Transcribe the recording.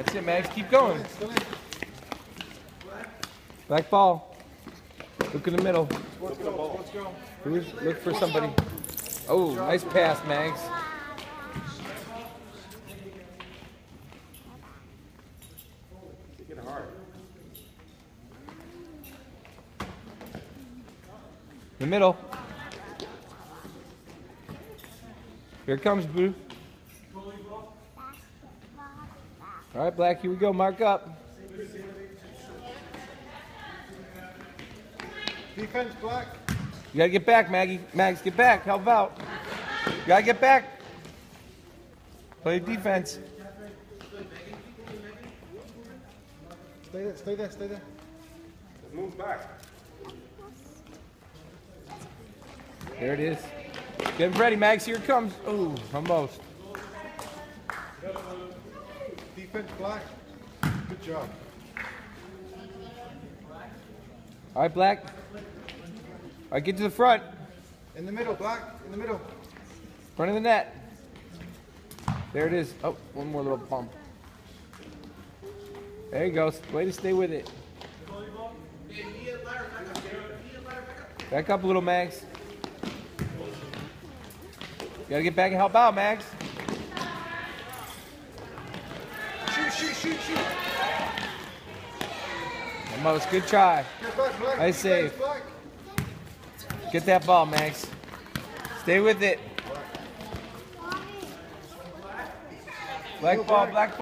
That's it, Max. Keep going. Black ball. Look in the middle. Look for somebody. Oh, nice pass, Max. In the middle. Here it comes, Blue. All right, Black, here we go. Mark up. Defense, Black. You gotta get back, Maggie. Max, get back. Help out. You gotta get back. Play defense. Stay there, stay there, stay there. Move back. There it is. Get ready, Max. Here it comes. Oh, almost. Defense, Black. Good job. All right, Black. All right, get to the front. In the middle, Black. In the middle. Front of the net. There it is. Oh, one more little bump. There you go. Way to stay with it. Back up a little, Max. You gotta get back and help out, Max. Shoot, shoot, shoot, shoot. Almost. Good try. Get back, Black. Nice save. Black. Get that ball, Max. Stay with it. Black ball, black ball.